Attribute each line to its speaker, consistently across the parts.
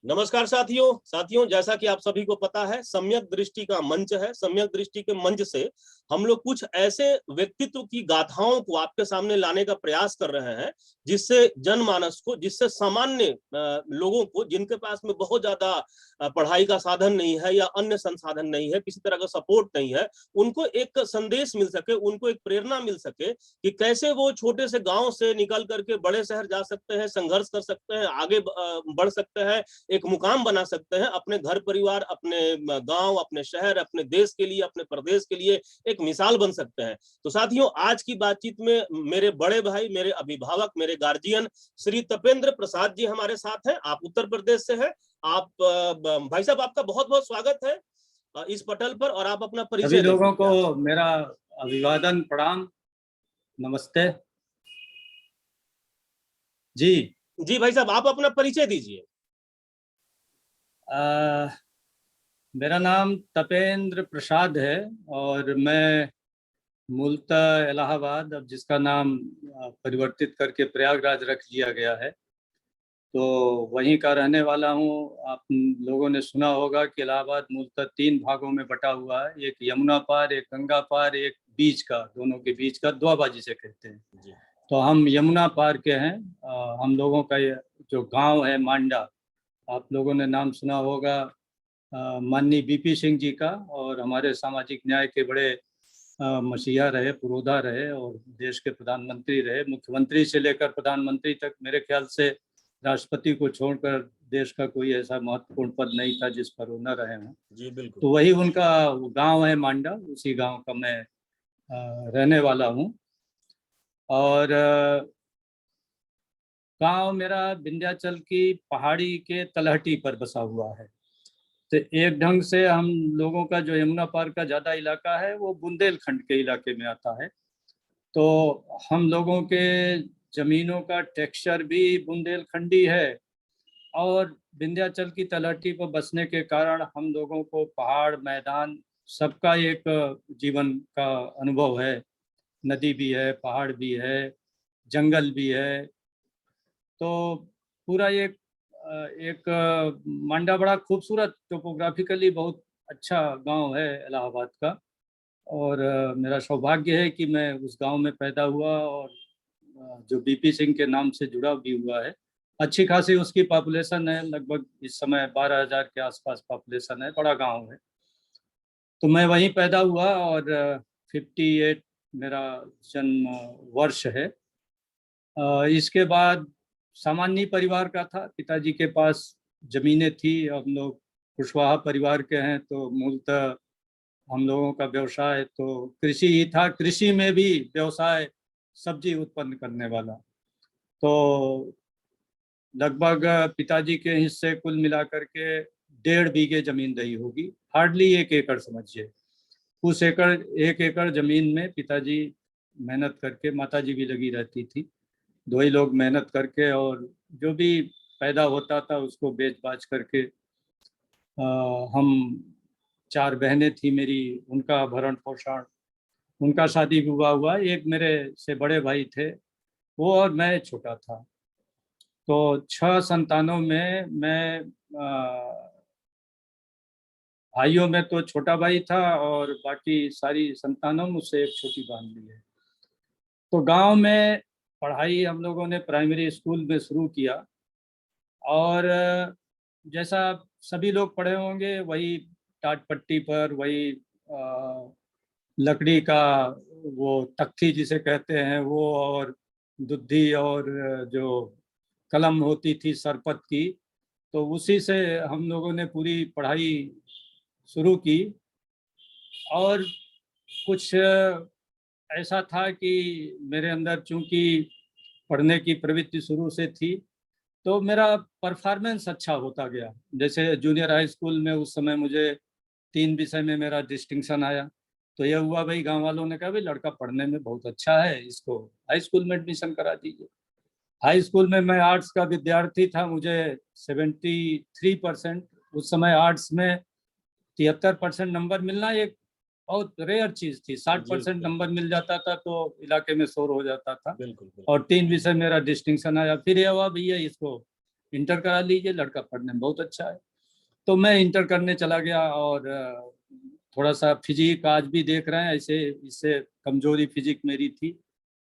Speaker 1: नमस्कार साथियों जैसा कि आप सभी को पता है, सम्यक दृष्टि का मंच है। सम्यक दृष्टि के मंच से हम लोग कुछ ऐसे व्यक्तित्व की गाथाओं को आपके सामने लाने का प्रयास कर रहे हैं, जिससे जनमानस को, जिससे सामान्य लोगों को, जिनके पास में बहुत ज्यादा पढ़ाई का साधन नहीं है या अन्य संसाधन नहीं है, किसी तरह का सपोर्ट नहीं है, उनको एक संदेश मिल सके, उनको एक प्रेरणा मिल सके कि कैसे वो छोटे से गांव से निकल करके बड़े शहर जा सकते हैं, संघर्ष कर सकते हैं, आगे बढ़ सकते हैं, एक मुकाम बना सकते हैं, अपने घर परिवार, अपने गांव, अपने शहर, अपने देश के लिए, अपने प्रदेश के लिए एक मिसाल बन सकते हैं। तो साथियों, आज की बातचीत में मेरे बड़े भाई, मेरे अभिभावक, मेरे गार्जियन श्री तपेंद्र प्रसाद जी हमारे साथ हैं। आप उत्तर प्रदेश से हैं। आप भाई साहब, आपका बहुत बहुत स्वागत है इस पटल पर, और आप अपना
Speaker 2: सभी
Speaker 1: परिचय
Speaker 2: लोगों को मेरा अभिवादन, प्रणाम, नमस्ते जी।
Speaker 1: जी भाई साहब, आप अपना परिचय दीजिए।
Speaker 2: मेरा नाम तपेंद्र प्रसाद है और मैं मूलतः इलाहाबाद, अब जिसका नाम परिवर्तित करके प्रयागराज रख लिया गया है, तो वहीं का रहने वाला हूँ। आप लोगों ने सुना होगा कि इलाहाबाद मूलतः 3 भागों में बटा हुआ है, एक यमुना पार, एक गंगा पार, एक बीच का, दोनों के बीच का द्वाबा जिसे कहते हैं जी। तो हम यमुना पार के हैं। हम लोगों का जो गांव है मांडा, आप लोगों ने नाम सुना होगा माननीय बीपी सिंह जी का, और हमारे सामाजिक न्याय के बड़े मसीहा रहे, पुरोधा रहे, और देश के प्रधानमंत्री रहे। मुख्यमंत्री से लेकर प्रधानमंत्री तक मेरे ख्याल से राष्ट्रपति को छोड़कर देश का कोई ऐसा महत्वपूर्ण पद नहीं था जिस पर वो न रहे हों जी। बिल्कुल। तो वही उनका गांव है मांडा, उसी गांव का मैं रहने वाला हूँ। और गांव मेरा विंध्याचल की पहाड़ी के तलहटी पर बसा हुआ है। तो एक ढंग से हम लोगों का जो यमुना पार का ज़्यादा इलाका है वो बुंदेलखंड के इलाके में आता है। तो हम लोगों के ज़मीनों का टेक्सचर भी बुंदेलखंडी है, और विंध्याचल की तलहटी पर बसने के कारण हम लोगों को पहाड़, मैदान, सबका एक जीवन का अनुभव है। नदी भी है, पहाड़ भी है, जंगल भी है। तो पूरा एक मांडा बड़ा खूबसूरत, टोपोग्राफिकली बहुत अच्छा गांव है इलाहाबाद का। और मेरा सौभाग्य है कि मैं उस गांव में पैदा हुआ, और जो बीपी सिंह के नाम से जुड़ा भी हुआ है। अच्छी खासी उसकी पॉपुलेशन है, लगभग इस समय 12,000 के आसपास पॉपुलेशन है, बड़ा गांव है। तो मैं वहीं पैदा हुआ, और 58 मेरा जन्म वर्ष है। इसके बाद सामान्य परिवार का था, पिताजी के पास जमीनें थी। हम लोग कुशवाहा परिवार के हैं, तो मूलतः हम लोगों का व्यवसाय तो कृषि ही था। कृषि में भी व्यवसाय सब्जी उत्पन्न करने वाला। तो लगभग पिताजी के हिस्से कुल मिलाकर के 1.5 बीघे जमीन रही होगी, हार्डली 1 एकड़ समझिए। उस 1 एकड़ जमीन में पिताजी मेहनत करके, माताजी भी लगी रहती थी, 2 ही लोग मेहनत करके, और जो भी पैदा होता था उसको बेच बाच करके हम 4 बहनें थी मेरी, उनका भरण पोषण, उनका शादी विवाह हुआ। एक मेरे से बड़े भाई थे वो, और मैं छोटा था। तो 6 संतानों में मैं भाइयों में तो छोटा भाई था, और बाकी सारी संतानों में मुझसे एक छोटी बहन भी है। तो गांव में पढ़ाई हम लोगों ने प्राइमरी स्कूल में शुरू किया, और जैसा सभी लोग पढ़े होंगे, वही टाट पट्टी पर, वही लकड़ी का वो तख्ती जिसे कहते हैं वो, और दुद्धि, और जो कलम होती थी सरपत की, तो उसी से हम लोगों ने पूरी पढ़ाई शुरू की। और कुछ ऐसा था कि मेरे अंदर चूंकि पढ़ने की प्रवृत्ति शुरू से थी, तो मेरा परफॉर्मेंस अच्छा होता गया। जैसे जूनियर हाई स्कूल में उस समय मुझे 3 विषय में मेरा डिस्टिंक्शन आया। तो यह हुआ, भाई गांव वालों ने कहा भाई लड़का पढ़ने में बहुत अच्छा है, इसको हाई स्कूल में एडमिशन करा दीजिए। हाई स्कूल में मैं आर्ट्स का विद्यार्थी था, मुझे 73%, उस समय आर्ट्स में 73% नंबर मिलना एक बहुत रेयर चीज थी। 60% नंबर मिल जाता था तो इलाके में शोर हो जाता था। बिल्कुल। और 3 विषय मेरा डिस्टिंक्शन आया। फिर यह हुआ भैया इसको इंटर करा लीजिए, लड़का पढ़ने में बहुत अच्छा है। तो मैं इंटर करने चला गया और थोड़ा सा फिजिक आज भी देख रहे हैं ऐसे, इससे कमजोरी फिजिक मेरी थी।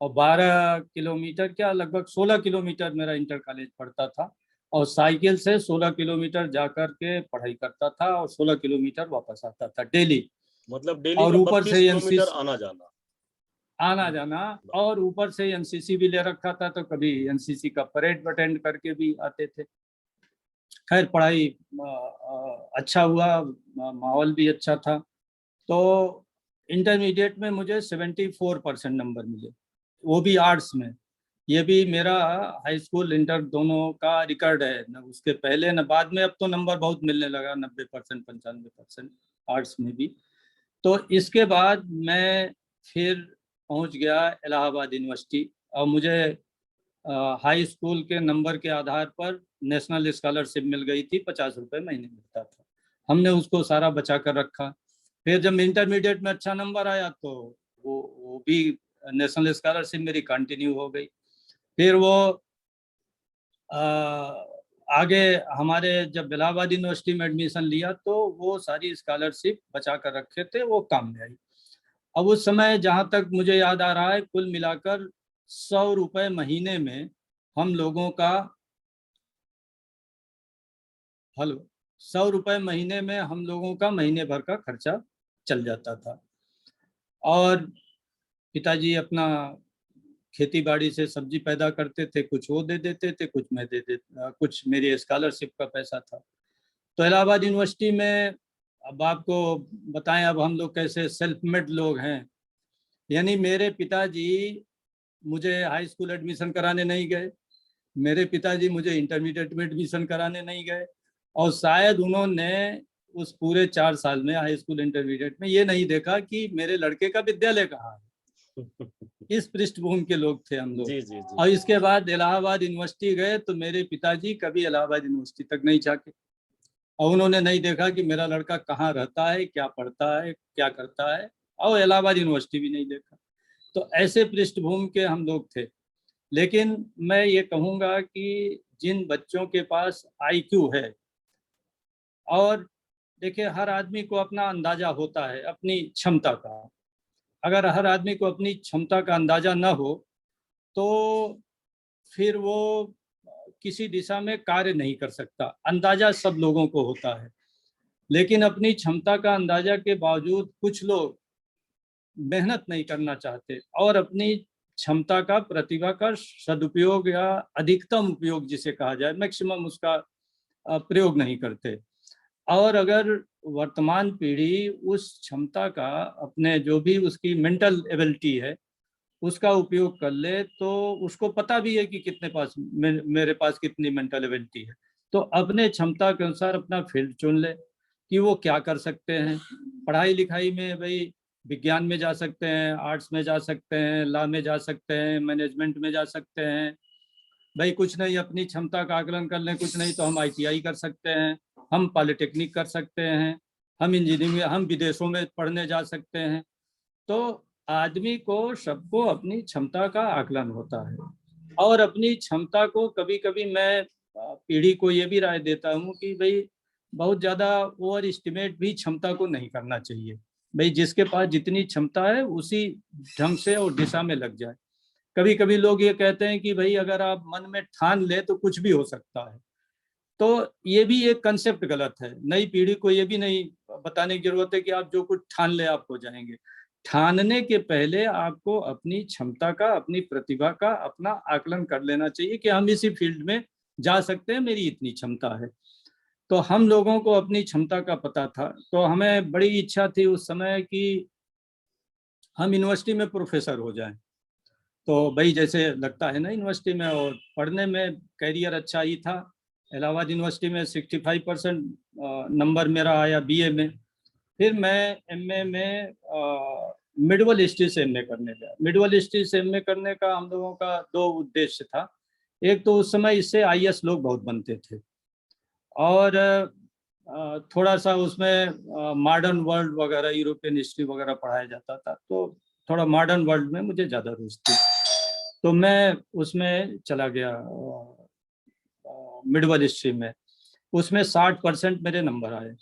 Speaker 2: और 12 किलोमीटर क्या लगभग 16 किलोमीटर मेरा इंटर कॉलेज पड़ता था, और साइकिल से 16 किलोमीटर जाकर के पढ़ाई करता था और 16 किलोमीटर वापस आता था डेली।
Speaker 1: मतलब डेली
Speaker 2: और
Speaker 1: का
Speaker 2: ऊपर
Speaker 1: 32
Speaker 2: से
Speaker 1: किलोमीटर
Speaker 2: एनसीसी
Speaker 1: आना जाना।
Speaker 2: आना जाना, और ऊपर से एनसीसी भी ले रखा था, तो कभी एनसीसी का परेड अटेंड करके भी आते थे। खैर पढ़ाई अच्छा हुआ, माहौल भी अच्छा था। तो इंटरमीडिएट में मुझे 74% नंबर मिले, वो भी आर्ट्स में। ये भी मेरा हाई स्कूल इंटर दोनों का रिकॉर्ड है, न उसके पहले न बाद में। अब तो नंबर बहुत मिलने लगा, 90% 95% आर्ट्स में भी। तो इसके बाद मैं फिर पहुंच गया इलाहाबाद यूनिवर्सिटी, और मुझे हाई स्कूल के नंबर के आधार पर नेशनल स्कॉलरशिप मिल गई थी, 50 रुपये महीने मिलता था। हमने उसको सारा बचा कर रखा। फिर जब इंटरमीडिएट में अच्छा नंबर आया तो वो भी नेशनल स्कॉलरशिप मेरी कंटिन्यू हो गई। फिर वो आगे हमारे जब इलाहाबाद यूनिवर्सिटी में एडमिशन लिया तो वो सारी स्कॉलरशिप बचा कर रखे थे, वो काम में आई। अब उस समय जहाँ तक मुझे याद आ रहा है, कुल मिलाकर 100 रुपये महीने में हम लोगों का, हेलो, 100 रुपये महीने में हम लोगों का महीने भर का खर्चा चल जाता था। और पिताजी अपना खेती बाड़ी से सब्जी पैदा करते थे, कुछ वो दे देते थे, कुछ मैं दे देता, कुछ मेरी स्कॉलरशिप का पैसा था। तो इलाहाबाद यूनिवर्सिटी में, अब आपको बताएं, अब हम लोग कैसे सेल्फ मेड लोग हैं। यानी मेरे पिताजी मुझे हाई स्कूल एडमिशन कराने नहीं गए, मेरे पिताजी मुझे इंटरमीडिएट में एडमिशन कराने नहीं गए, और शायद उन्होंने उस पूरे 4 साल में हाई स्कूल इंटरमीडिएट में ये नहीं देखा कि मेरे लड़के का विद्यालय कहाँ है। इस पृष्ठभूमि के लोग थे हम लोग।
Speaker 1: जी जी जी।
Speaker 2: और इसके बाद इलाहाबाद यूनिवर्सिटी गए तो मेरे पिताजी कभी इलाहाबाद यूनिवर्सिटी तक नहीं जाके, और उन्होंने नहीं देखा कि मेरा लड़का कहाँ रहता है, क्या पढ़ता है, क्या करता है, और इलाहाबाद यूनिवर्सिटी भी नहीं देखा। तो ऐसे पृष्ठभूमि के हम लोग थे। लेकिन मैं ये कहूँगा कि जिन बच्चों के पास आईक्यू है, और देखिए हर आदमी को अपना अंदाजा होता है अपनी क्षमता का, अगर हर आदमी को अपनी क्षमता का अंदाजा न हो तो फिर वो किसी दिशा में कार्य नहीं कर सकता। अंदाजा सब लोगों को होता है, लेकिन अपनी क्षमता का अंदाजा के बावजूद कुछ लोग मेहनत नहीं करना चाहते और अपनी क्षमता का, प्रतिभा का सदुपयोग या अधिकतम उपयोग जिसे कहा जाए, मैक्सिमम उसका प्रयोग नहीं करते। और अगर वर्तमान पीढ़ी उस क्षमता का, अपने जो भी उसकी मेंटल एबिलिटी है, उसका उपयोग कर ले, तो उसको पता भी है कि कितने पास मेरे पास कितनी मेंटल एबिलिटी है, तो अपने क्षमता के अनुसार अपना फील्ड चुन ले कि वो क्या कर सकते हैं। पढ़ाई लिखाई में भाई विज्ञान में जा सकते हैं, आर्ट्स में जा सकते हैं, लॉ में जा सकते हैं, मैनेजमेंट में जा सकते हैं। भाई कुछ नहीं, अपनी क्षमता का आकलन कर लें, कुछ नहीं तो हम आईटीआई कर सकते हैं, हम पॉलिटेक्निक कर सकते हैं, हम इंजीनियरिंग, हम विदेशों में पढ़ने जा सकते हैं। तो आदमी को, सबको अपनी क्षमता का आकलन होता है, और अपनी क्षमता को कभी कभी मैं पीढ़ी को ये भी राय देता हूँ कि भाई बहुत ज़्यादा ओवर एस्टिमेट भी क्षमता को नहीं करना चाहिए। भाई जिसके पास जितनी क्षमता है उसी ढंग से और दिशा में लग जाए। कभी कभी लोग ये कहते हैं कि भाई अगर आप मन में ठान ले तो कुछ भी हो सकता है, तो ये भी एक कंसेप्ट गलत है। नई पीढ़ी को ये भी नहीं बताने की जरूरत है कि आप जो कुछ ठान ले आप हो जाएंगे। ठानने के पहले आपको अपनी क्षमता का, अपनी प्रतिभा का अपना आकलन कर लेना चाहिए कि हम इसी फील्ड में जा सकते हैं, मेरी इतनी क्षमता है। तो हम लोगों को अपनी क्षमता का पता था, तो हमें बड़ी इच्छा थी उस समय कि हम यूनिवर्सिटी में प्रोफेसर हो जाएं। तो भाई जैसे लगता है ना यूनिवर्सिटी में, और पढ़ने में कैरियर अच्छा ही था। इलाहाबाद यूनिवर्सिटी में 65% नंबर मेरा आया बीए में। फिर मैं एमए में मिडवल हिस्ट्री से एमए करने गया। मिडवल हिस्ट्री से एमए करने का हम लोगों का दो उद्देश्य था। एक तो उस समय इससे आईएएस लोग बहुत बनते थे, और थोड़ा सा उसमें मॉडर्न वर्ल्ड वगैरह, यूरोपियन हिस्ट्री वगैरह पढ़ाया जाता था, तो थोड़ा मॉडर्न वर्ल्ड में मुझे ज़्यादा रुचि थी, तो मैं उसमें चला गया मिडवल स्ट्रीम में, उसमें 60% मेरे नंबर आए।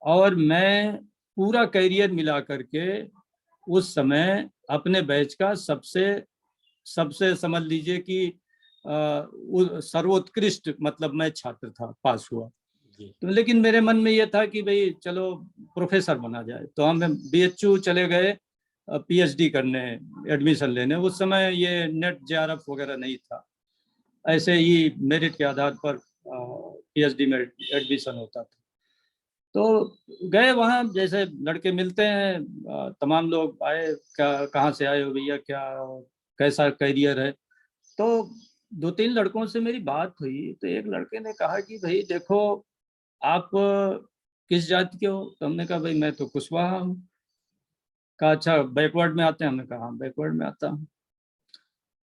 Speaker 2: और मैं पूरा कैरियर मिला करके उस समय अपने बैच का सबसे समझ लीजिए कि सर्वोत्कृष्ट मतलब मैं छात्र था, पास हुआ। तो लेकिन मेरे मन में ये था कि भाई चलो प्रोफेसर बना जाए, तो हम BHU चले गए PhD करने, एडमिशन लेने। उस समय ये नेट JRF वगैरह नहीं था, ऐसे ही मेरिट के आधार पर PhD में एडमिशन होता था। तो गए वहाँ, जैसे लड़के मिलते हैं, तमाम लोग आए, कहाँ से आए हो भैया, क्या कैसा करियर है। तो 2-3 लड़कों से मेरी बात हुई, तो एक लड़के ने कहा कि भाई देखो आप किस जाति के हो। तो हमने कहा भाई मैं तो कुशवाहा हूँ। कहा अच्छा बैकवर्ड में आते हैं। हमने कहा हाँ बैकवर्ड में आता हूँ।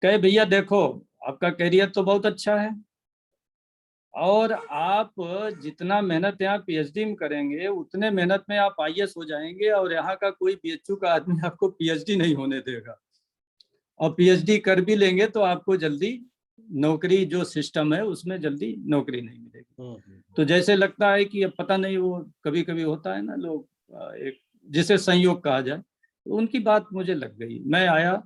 Speaker 2: कहे भैया देखो आपका करियर तो बहुत अच्छा है, और आप जितना मेहनत यहाँ PhD में करेंगे उतने मेहनत में आप IAS हो जाएंगे, और यहाँ का कोई BHU का आदमी आपको PhD नहीं होने देगा, और PhD कर भी लेंगे तो आपको जल्दी नौकरी, जो सिस्टम है उसमें जल्दी नौकरी नहीं मिलेगी। तो जैसे लगता है कि अब पता नहीं, वो कभी कभी होता है ना, लोग एक जिसे संयोग कहा जाए, तो उनकी बात मुझे लग गई। मैं आया,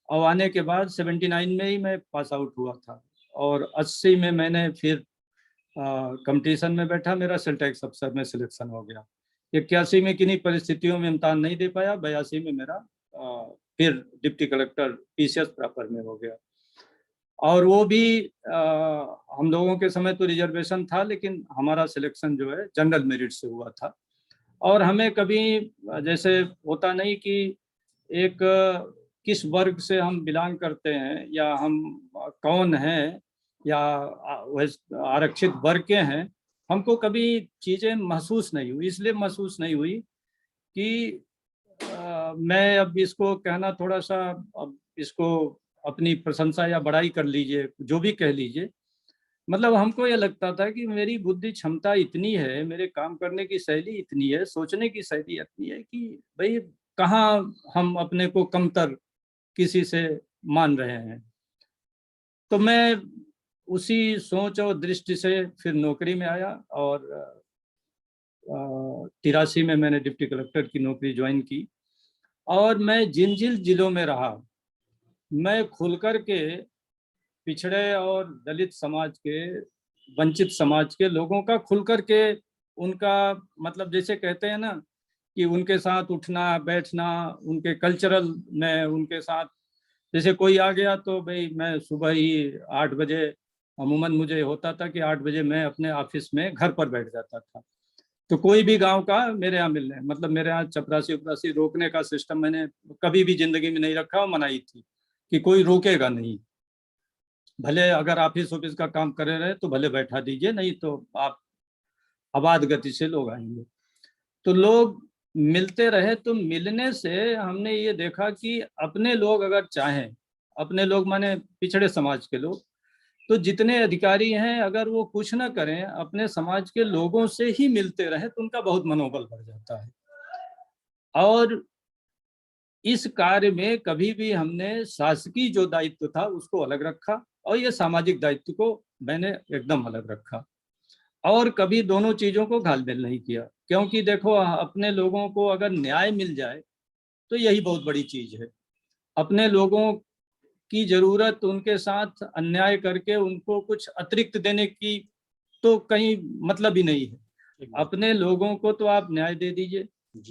Speaker 2: और आने के बाद 79 में ही मैं पास आउट हुआ था, और 80 में मैंने फिर कंपटीशन में बैठा, मेरा सेल टैक्स अफसर में सिलेक्शन हो गया। 81 में किन्हीं परिस्थितियों में इम्तहान नहीं दे पाया, 82 में मेरा फिर डिप्टी कलेक्टर PCS प्रॉपर में हो गया। और वो भी हम लोगों के समय तो रिजर्वेशन था, लेकिन हमारा सिलेक्शन जो है जनरल मेरिट से हुआ था। और हमें कभी जैसे होता नहीं कि एक किस वर्ग से हम बिलोंग करते हैं, या हम कौन हैं, या आरक्षित वर्ग के हैं, हमको कभी चीज़ें महसूस नहीं हुई। इसलिए महसूस नहीं हुई कि मैं अब इसको कहना थोड़ा सा, अब इसको अपनी प्रशंसा या बड़ाई कर लीजिए, जो भी कह लीजिए, मतलब हमको ये लगता था कि मेरी बुद्धि क्षमता इतनी है, मेरे काम करने की शैली इतनी है, सोचने की शैली इतनी है कि भाई कहाँ हम अपने को कमतर किसी से मान रहे हैं। तो मैं उसी सोच और दृष्टि से फिर नौकरी में आया, और 83 में मैंने डिप्टी कलेक्टर की नौकरी ज्वाइन की। और मैं जिन जिन जिलों में रहा, मैं खुल कर के पिछड़े और दलित समाज के, वंचित समाज के लोगों का खुल कर के, उनका मतलब जैसे कहते हैं ना कि उनके साथ उठना बैठना, उनके कल्चरल में उनके साथ, जैसे कोई आ गया तो भाई मैं सुबह ही 8 बजे, अमूमन मुझे होता था कि 8 बजे मैं अपने ऑफिस में घर पर बैठ जाता था। तो कोई भी गांव का मेरे यहाँ मिलने, मतलब मेरे यहाँ चपरासी उपरासी रोकने का सिस्टम मैंने कभी भी जिंदगी में नहीं रखा, और मनाई थी कि कोई रोकेगा नहीं। भले अगर ऑफिस का काम करे रहे तो भले बैठा दीजिए, नहीं तो आप अबाध गति से लोग आएंगे। तो लोग मिलते रहे, तो मिलने से हमने ये देखा कि अपने लोग अगर चाहें, अपने लोग माने पिछड़े समाज के लोग, तो जितने अधिकारी हैं अगर वो कुछ ना करें, अपने समाज के लोगों से ही मिलते रहे, तो उनका बहुत मनोबल बढ़ जाता है। और इस कार्य में कभी भी हमने शासकीय जो दायित्व था उसको अलग रखा, और ये सामाजिक दायित्व को मैंने एकदम अलग रखा, और कभी दोनों चीजों को घालमेल नहीं किया। क्योंकि देखो अपने लोगों को अगर न्याय मिल जाए तो यही बहुत बड़ी चीज है। अपने लोगों की जरूरत, उनके साथ अन्याय करके उनको कुछ अतिरिक्त देने की तो कहीं मतलब ही नहीं है। अपने लोगों को तो आप न्याय दे दीजिए,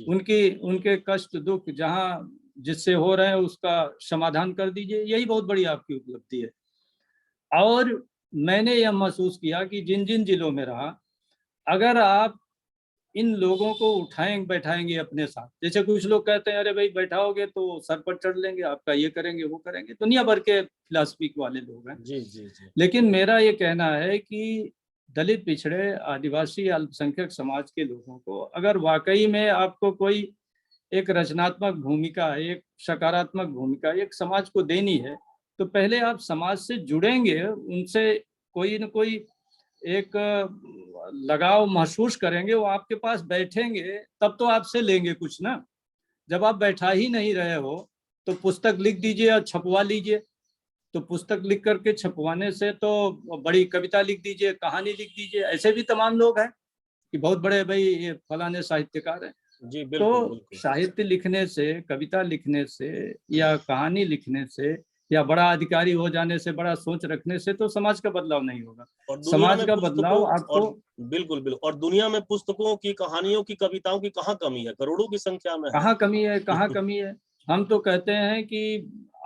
Speaker 2: उनके कष्ट दुख जहाँ जिससे हो रहे हैं उसका समाधान कर दीजिए, यही बहुत बड़ी आपकी उपलब्धि है। और मैंने यह महसूस किया कि जिन जिन जिलों में रहा, अगर आप इन लोगों को उठाएंगे बैठाएंगे अपने साथ, जैसे कुछ लोग कहते हैं अरे भाई बैठाओगे तो सर पर चढ़ लेंगे, आपका ये करेंगे वो करेंगे, दुनिया भर के फिलॉसफी वाले लोग हैं।
Speaker 1: जी जी जी।
Speaker 2: लेकिन मेरा ये कहना है कि दलित पिछड़े आदिवासी अल्पसंख्यक समाज के लोगों को अगर वाकई में आपको कोई एक रचनात्मक भूमिका, एक सकारात्मक भूमिका एक समाज को देनी है, तो पहले आप समाज से जुड़ेंगे, उनसे कोई न कोई एक लगाव महसूस करेंगे, वो आपके पास बैठेंगे तब तो आपसे लेंगे कुछ ना। जब आप बैठा ही नहीं रहे हो तो पुस्तक लिख दीजिए और छपवा लीजिए, तो पुस्तक लिख करके छपवाने से तो बड़ी कविता लिख दीजिए, कहानी लिख दीजिए, ऐसे भी तमाम लोग हैं कि बहुत बड़े भाई ये फलाने साहित्यकार हैं।
Speaker 1: जी बिल्कुल
Speaker 2: तो
Speaker 1: बिल्कुल।
Speaker 2: साहित्य लिखने से, कविता लिखने से या कहानी लिखने से या बड़ा अधिकारी हो जाने से, बड़ा सोच रखने से तो समाज का बदलाव नहीं होगा।
Speaker 1: और दुनिया
Speaker 2: समाज
Speaker 1: में
Speaker 2: का
Speaker 1: पुस्तकों
Speaker 2: बदलाव आपको,
Speaker 1: और बिल्कुल बिल्कुल, और दुनिया में पुस्तकों की, कहानियों की, कविताओं की कहाँ कमी है, करोड़ों की संख्या में है।
Speaker 2: कहाँ कमी है, कहाँ कमी है। हम तो कहते हैं कि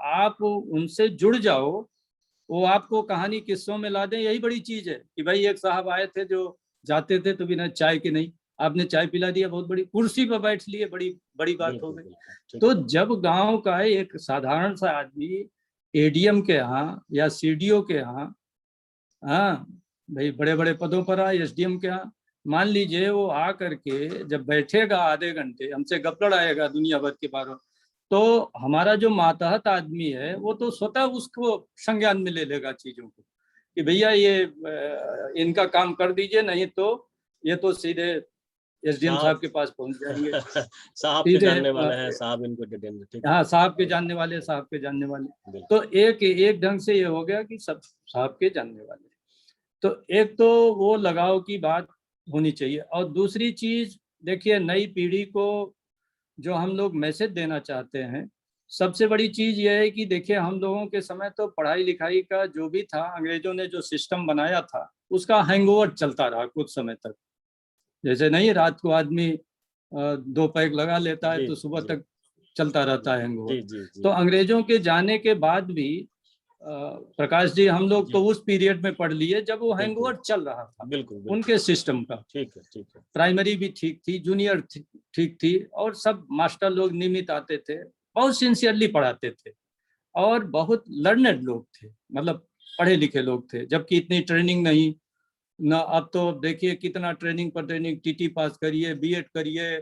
Speaker 2: आप उनसे जुड़ जाओ, वो आपको कहानी किस्सों में ला दें, यही बड़ी चीज है। कि भाई एक साहब आए थे जो जाते थे तो बिना चाय के नहीं, आपने चाय पिला दिया, बहुत बड़ी कुर्सी पर बैठ लिए, बड़ी बड़ी बात हो
Speaker 1: बिल्कुल
Speaker 2: गई।
Speaker 1: बिल्कुल ठीक
Speaker 2: तो
Speaker 1: है।
Speaker 2: जब गांव का एक साधारण सा आदमी एडीएम के यहाँ या सीडीओ के यहाँ, हाँ भाई बड़े बड़े पदों पर आ, एसडीएम के यहाँ, मान लीजिए वो आ करके जब बैठेगा आधे घंटे हमसे गप लड़ाएगा दुनिया भर के बारे में, तो हमारा जो मातहत आदमी है वो तो स्वतः उसको संज्ञान में ले लेगा चीजों को, कि भैया ये इनका काम कर दीजिए, नहीं तो ये तो सीधे एसडीएम
Speaker 1: साहब
Speaker 2: साहब के पास पहुंच जाएंगे,
Speaker 1: साहब के
Speaker 2: सीधे
Speaker 1: जानने वाले हैं, साहब इनको दे देंगे, ठीक है।
Speaker 2: हाँ साहब के जानने वाले, साहब के जानने वाले।
Speaker 1: बिल्कुल
Speaker 2: तो एक एक ढंग से ये हो गया कि सब साहब के जानने वाले। तो एक तो वो लगाव की बात होनी चाहिए, और दूसरी चीज देखिए, नई पीढ़ी को जो हम लोग मैसेज देना चाहते हैं, सबसे बड़ी चीज ये है कि देखिए हम लोगों के समय तो पढ़ाई लिखाई का जो भी था, अंग्रेजों ने जो सिस्टम बनाया था उसका हैंगओवर चलता रहा कुछ समय तक। जैसे नहीं, रात को आदमी 2 पैग लगा लेता है
Speaker 1: जी
Speaker 2: तो सुबह
Speaker 1: जी
Speaker 2: तक चलता रहता है हैंगओवर।
Speaker 1: जी जी जी।
Speaker 2: तो अंग्रेजों के जाने के बाद भी प्रकाश जी, हम लोग तो
Speaker 1: जी
Speaker 2: उस पीरियड में पढ़ लिए जब वो
Speaker 1: बिल्कुल
Speaker 2: हैंगओवर चल रहा था
Speaker 1: बिल्कुल बिल्कुल।
Speaker 2: उनके सिस्टम का।
Speaker 1: ठीक है ठीक है।
Speaker 2: प्राइमरी भी ठीक थी, जूनियर ठीक थी, और सब मास्टर लोग नियमित आते थे, बहुत सिंसियरली पढ़ाते थे, और बहुत लर्नेड लोग थे, मतलब पढ़े लिखे लोग थे, जबकि इतनी ट्रेनिंग नहीं ना। अब तो देखिए कितना ट्रेनिंग पर ट्रेनिंग, टीटी पास करिए, बीएड करिए,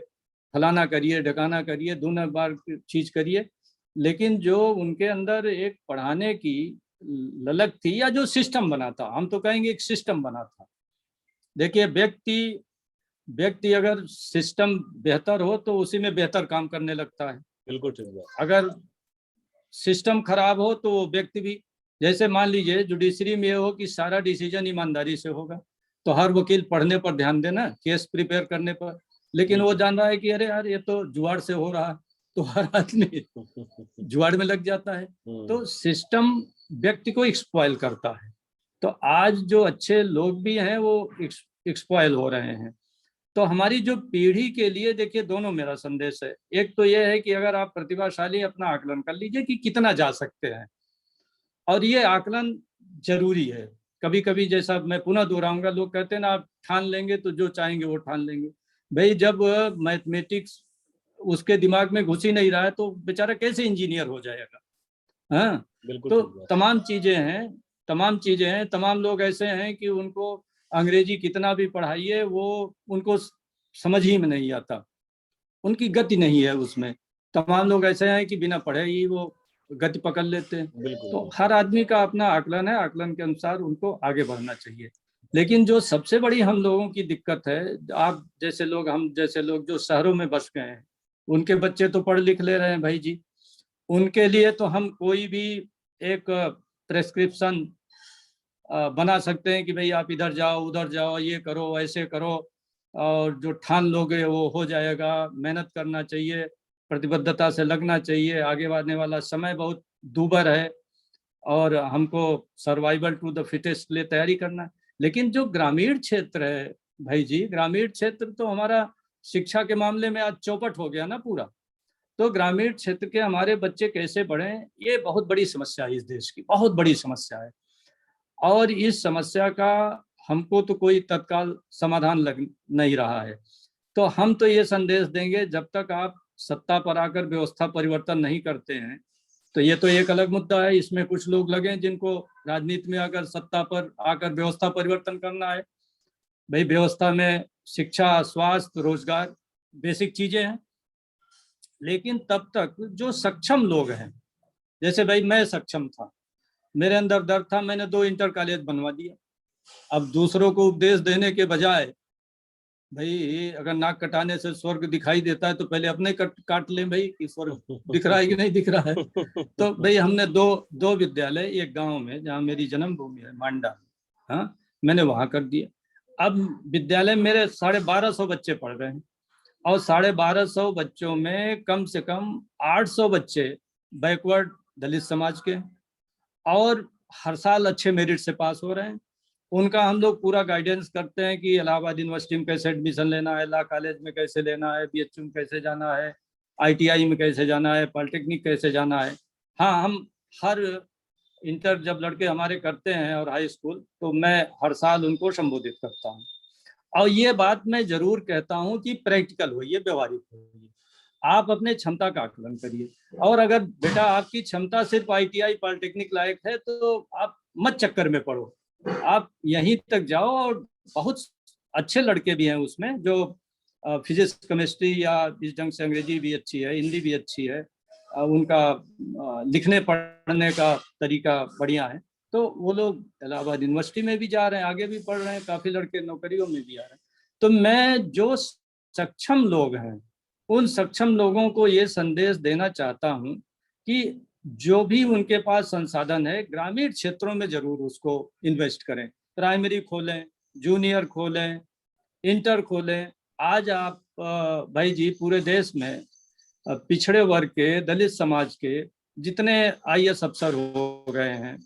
Speaker 2: फलाना करिए, ढकाना करिए, दोनों बार चीज करिए, लेकिन जो उनके अंदर एक पढ़ाने की ललक थी, या जो सिस्टम बना था, हम तो कहेंगे एक सिस्टम बना था। देखिए व्यक्ति व्यक्ति अगर सिस्टम बेहतर हो तो उसी में बेहतर काम करने लगता है।
Speaker 1: बिल्कुल ठीक है।
Speaker 2: अगर सिस्टम खराब हो तो वो व्यक्ति भी, जैसे मान लीजिए जुडिशरी में ये हो कि सारा डिसीजन ईमानदारी से होगा, तो हर वकील पढ़ने पर ध्यान देना, केस प्रिपेयर करने पर, लेकिन वो
Speaker 1: बिल्कुल
Speaker 2: जान रहा है कि अरे यार ये तो जुआड़ से हो रहा है, तो हर आदमी जुआड़ में लग जाता है। तो सिस्टम व्यक्ति को एक्सप्लॉइल करता है। तो आज जो अच्छे लोग भी हैं वो एक्सप्लॉइल हो रहे हैं। तो हमारी जो पीढ़ी के लिए देखिए, दोनों मेरा संदेश है। एक तो यह है कि अगर आप प्रतिभाशाली, अपना आकलन कर लीजिए कि कितना जा सकते हैं, और ये आकलन जरूरी है। कभी कभी जैसा मैं पुनः दोहराऊंगा, लोग कहते हैं ना आप ठान लेंगे तो जो चाहेंगे वो ठान लेंगे। भाई जब मैथमेटिक्स उसके दिमाग में घुस ही नहीं रहा है तो बेचारा कैसे इंजीनियर हो जाएगा। हाँ,
Speaker 1: बिल्कुल
Speaker 2: तो
Speaker 1: ठीक बात।
Speaker 2: तमाम चीजें हैं, तमाम चीजें हैं। तमाम लोग ऐसे हैं कि उनको अंग्रेजी कितना भी पढ़ाइए वो उनको समझ ही में नहीं आता, उनकी गति नहीं है उसमें। तमाम लोग ऐसे हैं कि बिना पढ़े ही वो गति पकड़ लेते हैं।
Speaker 1: बिल्कुल
Speaker 2: तो
Speaker 1: बिल्कुल
Speaker 2: हर आदमी का अपना आकलन है, आकलन के अनुसार उनको आगे बढ़ना चाहिए। लेकिन जो सबसे बड़ी हम लोगों की दिक्कत है, आप जैसे लोग, हम जैसे लोग जो शहरों में बस गए हैं, उनके बच्चे तो पढ़ लिख ले रहे हैं भाई जी, उनके लिए तो हम कोई भी एक प्रेस्क्रिप्शन बना सकते हैं कि भाई आप इधर जाओ, उधर जाओ, ये करो, ऐसे करो, और जो ठान लोगे वो हो जाएगा। मेहनत करना चाहिए, प्रतिबद्धता से लगना चाहिए, आगे बढ़ने वाला समय बहुत दूभर है, और हमको सर्वाइवल टू द फिटेस्ट के लिए तैयारी करना है। लेकिन जो ग्रामीण क्षेत्र है भाई जी, ग्रामीण क्षेत्र तो हमारा शिक्षा के मामले में आज चौपट हो गया ना पूरा। तो ग्रामीण क्षेत्र के हमारे बच्चे कैसे बढ़े, ये बहुत बड़ी समस्या है, इस देश की बहुत बड़ी समस्या है। और इस समस्या का हमको तो कोई तत्काल समाधान लग नहीं रहा है। तो हम तो ये संदेश देंगे, जब तक आप सत्ता पर आकर व्यवस्था परिवर्तन नहीं करते हैं, तो ये तो एक अलग मुद्दा है, इसमें कुछ लोग लगे जिनको राजनीति में अगर सत्ता पर आकर व्यवस्था परिवर्तन करना है। भाई व्यवस्था में शिक्षा, स्वास्थ्य, रोजगार बेसिक चीजें हैं, लेकिन तब तक जो सक्षम लोग हैं, जैसे भाई मैं सक्षम था, मेरे अंदर डर था, मैंने 2 इंटर कॉलेज बनवा दिया। अब दूसरों को उपदेश देने के बजाय भाई अगर नाक कटाने से स्वर्ग दिखाई देता है तो पहले अपने काट लें भाई कि स्वर्ग दिख रहा है कि नहीं दिख रहा है। तो भाई हमने दो विद्यालय एक गांव में जहाँ मेरी जन्मभूमि है मांडा, हाँ, मैंने वहां कर दिया। अब विद्यालय मेरे 1250 बच्चे पढ़ रहे हैं और 1250 बच्चों में कम से कम 800 बच्चे बैकवर्ड दलित समाज के, और हर साल अच्छे मेरिट से पास हो रहे हैं। उनका हम लोग पूरा गाइडेंस करते हैं कि इलाहाबाद यूनिवर्सिटी में कैसे एडमिशन लेना है, लॉ कॉलेज में कैसे लेना है, बीएचयू में कैसे जाना है, आईटीआई में कैसे जाना है, पॉलिटेक्निक कैसे जाना है। हाँ, हम हर इंटर जब लड़के हमारे करते हैं और हाई स्कूल, तो मैं हर साल उनको संबोधित करता हूँ। और ये बात मैं जरूर कहता हूँ कि प्रैक्टिकल होइए, व्यवहारिक होइए, आप अपने क्षमता का आकलन करिए। और अगर बेटा आपकी क्षमता सिर्फ आईटीआई पॉलिटेक्निक लायक है तो आप मत चक्कर में पड़ो, आप यहीं तक जाओ। और बहुत अच्छे लड़के भी हैं उसमें जो फिजिक्स केमिस्ट्री या इस ढंग से अंग्रेजी भी अच्छी है, हिंदी भी अच्छी है, उनका लिखने पढ़ने का तरीका बढ़िया है, तो वो लोग इलाहाबाद यूनिवर्सिटी में भी जा रहे हैं, आगे भी पढ़ रहे हैं, काफी लड़के नौकरियों में भी आ रहे हैं। तो मैं जो सक्षम लोग हैं उन सक्षम लोगों को ये संदेश देना चाहता हूं कि जो भी उनके पास संसाधन है ग्रामीण क्षेत्रों में जरूर उसको इन्वेस्ट करें। प्राइमरी खोलें, जूनियर खोलें, इंटर खोलें। आज आप भाई जी पूरे देश में पिछड़े वर्ग के, दलित समाज के जितने आईएएस अफसर हो गए हैं,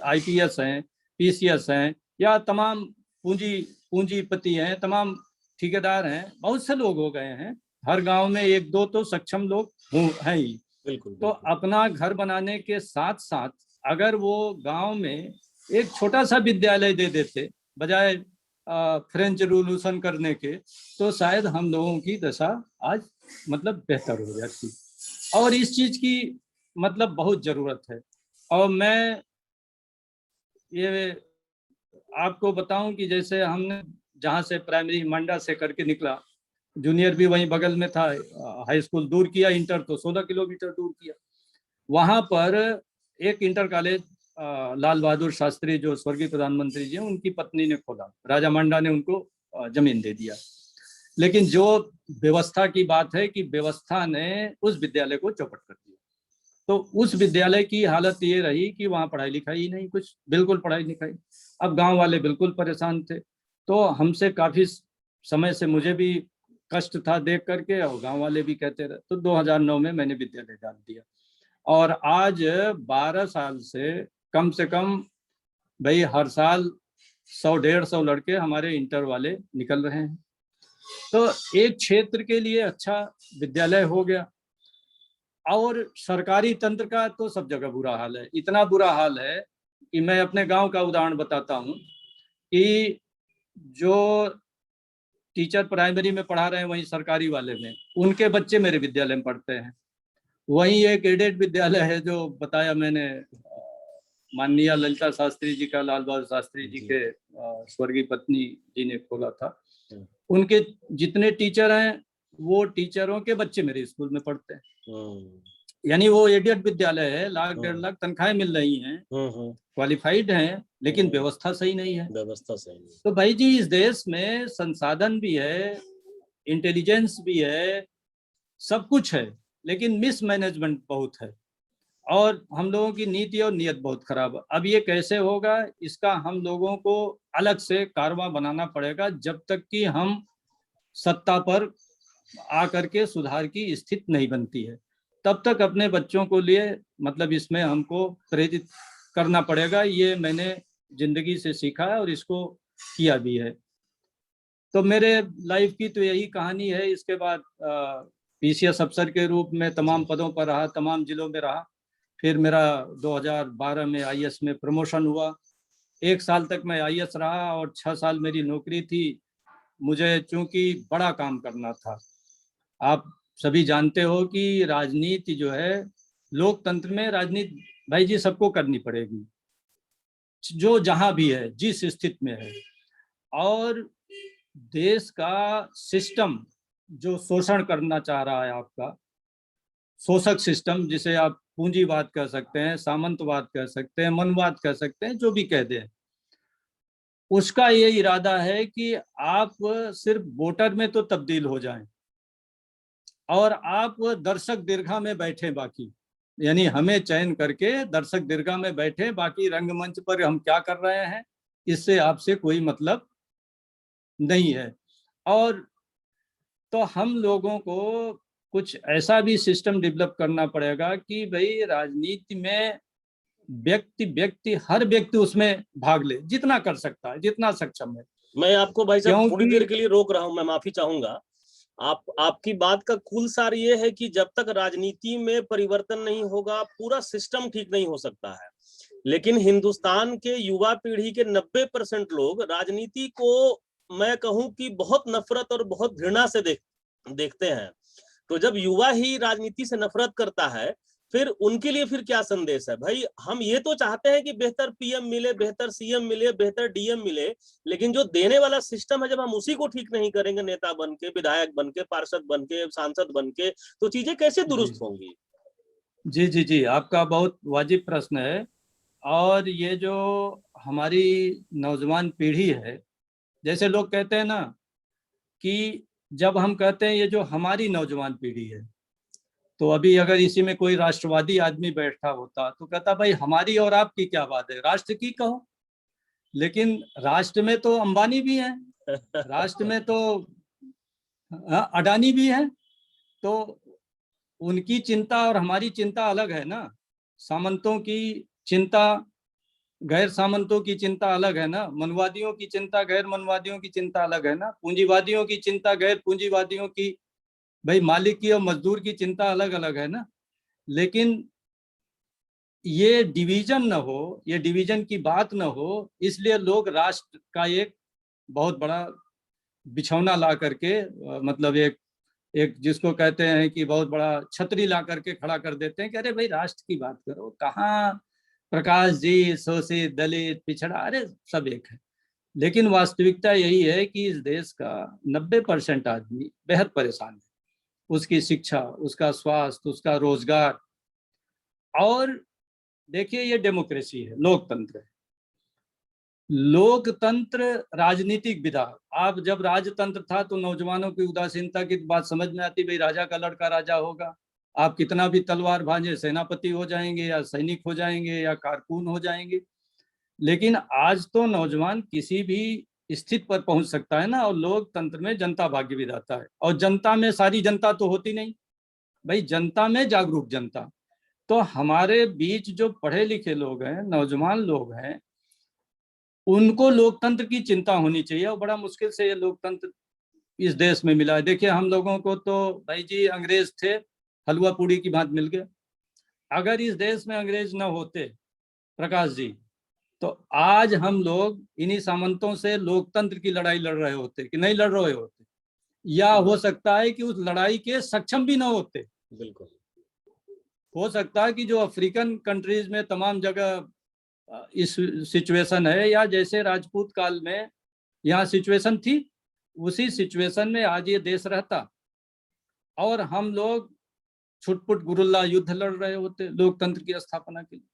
Speaker 2: आईपीएस हैं, पीसीएस हैं, या तमाम पूंजीपति हैं, तमाम ठेकेदार हैं, बहुत से लोग हो गए हैं। हर गांव में एक दो तो सक्षम लोग हैं ही।
Speaker 1: बिल्कुल,
Speaker 2: तो
Speaker 1: बिल्कुल।
Speaker 2: अपना घर बनाने के साथ साथ अगर वो गांव में एक छोटा सा विद्यालय दे देते बजाय फ्रेंच रिवॉल्यूशन करने के, तो शायद हम लोगों की दशा आज मतलब बेहतर हो जाती। और इस चीज की मतलब बहुत जरूरत है। और मैं ये आपको बताऊं कि जैसे हमने जहाँ से प्राइमरी मंडा से करके निकला, जूनियर भी वहीं बगल में था, हाई स्कूल दूर किया, इंटर तो 16 किलोमीटर दूर किया। वहां पर एक इंटर कॉलेज लाल बहादुर शास्त्री जो स्वर्गीय प्रधानमंत्री जी हैं उनकी पत्नी ने खोला, राजा मंडा ने उनको जमीन दे दिया। लेकिन जो व्यवस्था की बात है कि व्यवस्था ने उस विद्यालय को चौपट कर दिया। तो उस विद्यालय की हालत ये रही कि वहाँ पढ़ाई लिखाई ही नहीं, कुछ बिल्कुल पढ़ाई लिखाई। अब गांव वाले बिल्कुल परेशान थे, तो हमसे काफी समय से मुझे भी कष्ट था देख करके, और गांव वाले भी कहते रहे। तो 2009 में मैंने विद्यालय डाल दिया, और आज 12 साल से कम भाई हर साल 100-150 लड़के हमारे इंटर वाले निकल रहे हैं। तो एक क्षेत्र के लिए अच्छा विद्यालय हो गया। और सरकारी तंत्र का तो सब जगह बुरा हाल है, इतना बुरा हाल है कि मैं अपने गांव का उदाहरण बताता हूँ कि जो टीचर प्राइमरी में पढ़ा रहे हैं वहीं सरकारी वाले में उनके बच्चे मेरे विद्यालय में पढ़ते हैं। वहीं एक एडेड विद्यालय है जो बताया मैंने, माननीय ललिता शास्त्री जी का, लाल बहादुर शास्त्री जी के स्वर्गीय पत्नी जी ने खोला था। उनके जितने टीचर हैं वो टीचरों के बच्चे मेरे स्कूल में पढ़ते हैं। यानी वो एडेड विद्यालय है, 1.5 लाख तनख्वाहें मिल रही हैं, क्वालिफाइड हैं, लेकिन व्यवस्था सही नहीं है।
Speaker 1: व्यवस्था सही नहीं।
Speaker 2: तो भाई जी इस देश में संसाधन भी है, इंटेलिजेंस भी है, सब कुछ है, लेकिन मिसमैनेजमेंट बहुत है, और हम लोगों की नीति और नियत बहुत खराब है। अब ये कैसे होगा, इसका हम लोगों को अलग से कारवां बनाना पड़ेगा। जब तक कि हम सत्ता पर आकर के सुधार की स्थिति नहीं बनती है, तब तक अपने बच्चों को लिए मतलब इसमें हमको प्रेरित करना पड़ेगा। ये मैंने जिंदगी से सीखा है और इसको किया भी है। तो मेरे लाइफ की तो यही कहानी है। इसके बाद पीसीएस अफसर के रूप में तमाम पदों पर रहा, तमाम जिलों में रहा। फिर मेरा 2012 में आईएएस में प्रमोशन हुआ। 1 साल तक मैं आईएएस रहा और 6 साल मेरी नौकरी थी। मुझे चूंकि बड़ा काम करना था, आप सभी जानते हो कि राजनीति जो है, लोकतंत्र में राजनीति भाई जी सबको करनी पड़ेगी, जो जहां भी है, जिस स्थिति में है। और देश का सिस्टम जो शोषण करना चाह रहा है, आपका शोषक सिस्टम, जिसे आप पूंजीवाद कह सकते हैं, सामंतवाद कह सकते हैं, मनवाद कह सकते हैं, जो भी कह दें, उसका ये इरादा है कि आप सिर्फ वोटर में तो तब्दील हो जाएं और आप दर्शक दीर्घा में बैठे, बाकी यानी हमें चयन करके दर्शक दीर्घा में बैठे, बाकी रंगमंच पर हम क्या कर रहे हैं इससे आपसे कोई मतलब नहीं है। और तो हम लोगों को कुछ ऐसा भी सिस्टम डेवलप करना पड़ेगा कि भाई राजनीति में व्यक्ति व्यक्ति हर व्यक्ति उसमें भाग ले, जितना कर सकता है, जितना सक्षम है।
Speaker 1: मैं आपको भाई साहब थोड़ी
Speaker 2: क्योंकि
Speaker 1: देर के लिए रोक रहा हूं, मैं माफी चाहूंगा। आपकी बात का कुल सार ये है कि जब तक राजनीति में परिवर्तन नहीं होगा पूरा सिस्टम ठीक नहीं हो सकता है। लेकिन हिंदुस्तान के युवा पीढ़ी के 90% लोग राजनीति को मैं कहूं कि बहुत नफरत और बहुत घृणा से देखते हैं। तो जब युवा ही राजनीति से नफरत करता है, फिर उनके लिए फिर क्या संदेश है भाई? हम ये तो चाहते हैं कि बेहतर पीएम मिले, बेहतर सीएम मिले, बेहतर डीएम मिले, लेकिन जो देने वाला सिस्टम है जब हम उसी को ठीक नहीं करेंगे, नेता बन के, विधायक बन के, पार्षद बन के, सांसद बन के, तो चीजें कैसे दुरुस्त होंगी?
Speaker 2: जी जी जी, आपका बहुत वाजिब प्रश्न है। और ये जो हमारी नौजवान पीढ़ी है, जैसे लोग कहते हैं ना कि जब हम कहते हैं ये जो हमारी नौजवान पीढ़ी है, तो अभी अगर इसी में कोई राष्ट्रवादी आदमी बैठा होता तो कहता भाई हमारी और आपकी क्या बात है, राष्ट्र की कहो। लेकिन राष्ट्र में तो अंबानी भी है, राष्ट्र में तो अडानी भी है। तो उनकी चिंता और हमारी चिंता अलग है ना। सामंतों की चिंता गैर सामंतों की चिंता अलग है ना, मनवादियों की चिंता गैर मनवादियों की चिंता अलग है ना, पूंजीवादियों की चिंता गैर पूंजीवादियों की, भाई मालिक की और मजदूर की चिंता अलग अलग है ना। लेकिन ये डिवीजन न हो, ये डिवीजन की बात न हो, इसलिए लोग राष्ट्र का एक बहुत बड़ा बिछौना ला करके मतलब एक एक जिसको कहते हैं कि बहुत बड़ा छतरी ला करके खड़ा कर देते हैं कि अरे भाई राष्ट्र की बात करो, कहाँ प्रकाश जी शोषित दलित पिछड़ा, अरे सब एक है। लेकिन वास्तविकता यही है कि इस देश का 90% आदमी बेहद परेशान है, उसकी शिक्षा, उसका स्वास्थ्य, उसका रोजगार। और देखिए ये डेमोक्रेसी है, लोकतंत्र है। लोकतंत्र राजनीतिक विधा, आप जब राजतंत्र था तो नौजवानों की उदासीनता की बात समझ में आती, भाई राजा का लड़का राजा होगा, आप कितना भी तलवार भांजे सेनापति हो जाएंगे या सैनिक हो जाएंगे या कारकुन हो जाएंगे। लेकिन आज तो नौजवान किसी भी स्थिति पर पहुंच सकता है ना, और लोकतंत्र में जनता भाग्य विधाता है। और जनता में सारी जनता तो होती नहीं भाई, जनता में जागरूक जनता। तो हमारे बीच जो पढ़े लिखे लोग हैं, नौजवान लोग हैं, उनको लोकतंत्र की चिंता होनी चाहिए। और बड़ा मुश्किल से ये लोकतंत्र इस देश में मिला है। देखिए हम लोगों को तो भाई जी अंग्रेज थे, हलवा पूड़ी की भांति मिल गए। अगर इस देश में अंग्रेज न होते प्रकाश जी, तो आज हम लोग इन्हीं सामंतों से लोकतंत्र की लड़ाई लड़ रहे होते कि नहीं लड़ रहे होते, या हो सकता है कि उस लड़ाई के सक्षम भी ना होते।
Speaker 1: बिल्कुल
Speaker 2: हो सकता है कि जो अफ्रीकन कंट्रीज में तमाम जगह इस सिचुएशन है, या जैसे राजपूत काल में यहाँ सिचुएशन थी, उसी सिचुएशन में आज ये देश रहता और हम लोग छुटपुट गुरुल्ला युद्ध लड़ रहे होते लोकतंत्र की स्थापना के लिए।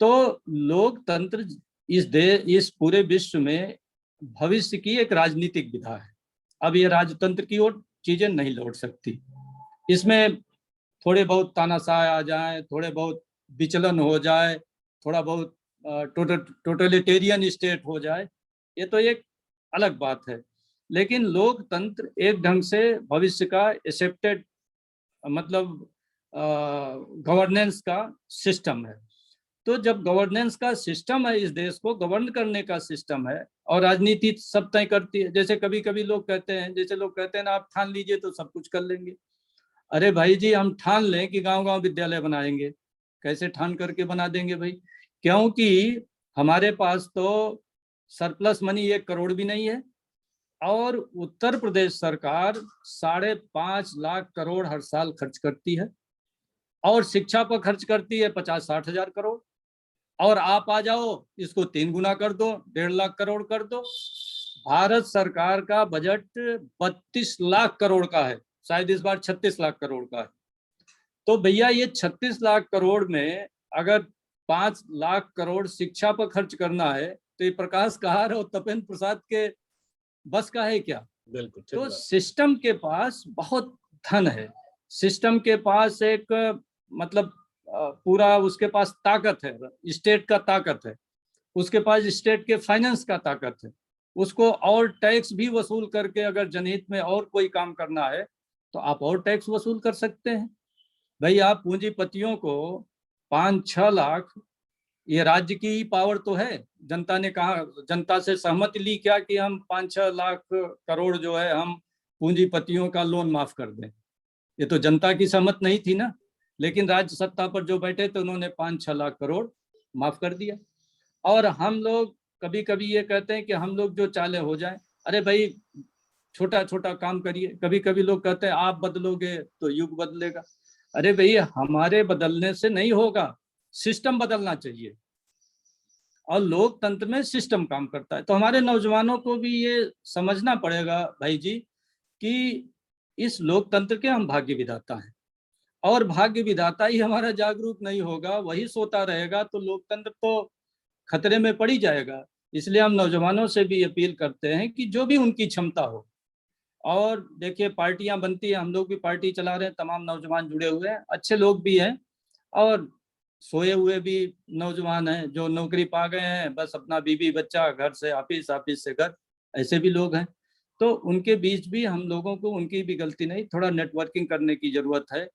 Speaker 2: तो लोकतंत्र इस पूरे विश्व में भविष्य की एक राजनीतिक विधा है। अब ये राजतंत्र की ओर चीजें नहीं लौट सकती। इसमें थोड़े बहुत तानाशाह आ जाए, थोड़े बहुत विचलन हो जाए, थोड़ा बहुत टोटलिटेरियन स्टेट हो जाए, ये तो एक अलग बात है। लेकिन लोकतंत्र एक ढंग से भविष्य का एक्सेप्टेड मतलब गवर्नेंस का सिस्टम है। तो जब गवर्नेंस का सिस्टम है, इस देश को गवर्न करने का सिस्टम है, और राजनीति सब तय करती है। जैसे कभी कभी लोग कहते हैं, जैसे लोग कहते हैं ना आप ठान लीजिए तो सब कुछ कर लेंगे। अरे भाई जी हम ठान लें कि गांव गांव विद्यालय बनाएंगे, कैसे ठान करके बना देंगे भाई? क्योंकि हमारे पास तो सरप्लस मनी 1 करोड़ भी नहीं है, और उत्तर प्रदेश सरकार 5.5 लाख करोड़ हर साल खर्च करती है, और शिक्षा पर खर्च करती है 50-60 हजार करोड़। और आप आ जाओ इसको 3 गुना कर दो, 1.5 लाख करोड़ कर दो। भारत सरकार का बजट 32 लाख करोड़ का है, शायद इस बार 36 लाख करोड़ का है। तो भैया ये 36 लाख करोड़ में अगर 5 लाख करोड़ शिक्षा पर खर्च करना है, तो ये प्रकाश कहार और तपेंद्र प्रसाद के बस का है क्या?
Speaker 1: बिल्कुल।
Speaker 2: तो सिस्टम के पास बहुत धन है, सिस्टम के पास एक मतलब पूरा उसके पास ताकत है, स्टेट का ताकत है, उसके पास स्टेट के फाइनेंस का ताकत है। उसको और टैक्स भी वसूल करके अगर जनहित में और कोई काम करना है तो आप और टैक्स वसूल कर सकते हैं। भाई आप पूंजीपतियों को 5-6 लाख, ये राज्य की ही पावर तो है, जनता ने कहा, जनता से सहमति ली क्या कि हम 5-6 लाख करोड़ जो है हम पूंजीपतियों का लोन माफ कर दें? ये तो जनता की सहमत नहीं थी ना, लेकिन राज्य सत्ता पर जो बैठे थे उन्होंने 5-6 लाख करोड़ माफ कर दिया। और हम लोग कभी कभी ये कहते हैं कि हम लोग जो चाले हो जाए, अरे भाई छोटा छोटा काम करिए। कभी कभी लोग कहते हैं आप बदलोगे तो युग बदलेगा। अरे भैया हमारे बदलने से नहीं होगा, सिस्टम बदलना चाहिए और लोकतंत्र में सिस्टम काम करता है। तो हमारे नौजवानों को भी ये समझना पड़ेगा भाई जी कि इस लोकतंत्र के हम भाग्य विधाता हैं और भाग्य विधाता ही हमारा जागरूक नहीं होगा, वही सोता रहेगा तो लोकतंत्र तो खतरे में पड़ ही जाएगा। इसलिए हम नौजवानों से भी अपील करते हैं कि जो भी उनकी क्षमता हो, और देखिए पार्टियां बनती है, हम लोग भी पार्टी चला रहे हैं, तमाम नौजवान जुड़े हुए हैं, अच्छे लोग भी हैं और सोए हुए भी नौजवान हैं जो नौकरी पा गए हैं, बस अपना बीवी बच्चा, घर से ऑफिस, ऑफिस से घर, ऐसे भी लोग हैं। तो उनके बीच भी हम लोगों को, उनकी भी गलती नहीं, थोड़ा नेटवर्किंग करने की जरूरत है।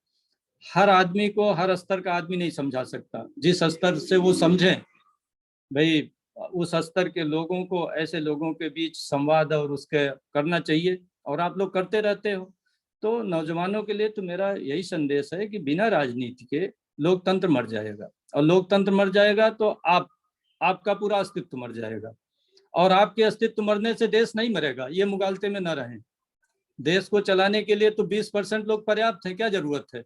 Speaker 2: हर आदमी को हर स्तर का आदमी नहीं समझा सकता, जिस स्तर से वो समझे भाई उस स्तर के लोगों को, ऐसे लोगों के बीच संवाद और उसके करना चाहिए, और आप लोग करते रहते हो। तो नौजवानों के लिए तो मेरा यही संदेश है कि बिना राजनीति के लोकतंत्र मर जाएगा, और लोकतंत्र मर जाएगा तो आपका पूरा अस्तित्व मर जाएगा, और आपके अस्तित्व मरने से देश नहीं मरेगा। ये मुगालते में न रहें। देश को चलाने के लिए तो 20% लोग पर्याप्त है, क्या जरूरत है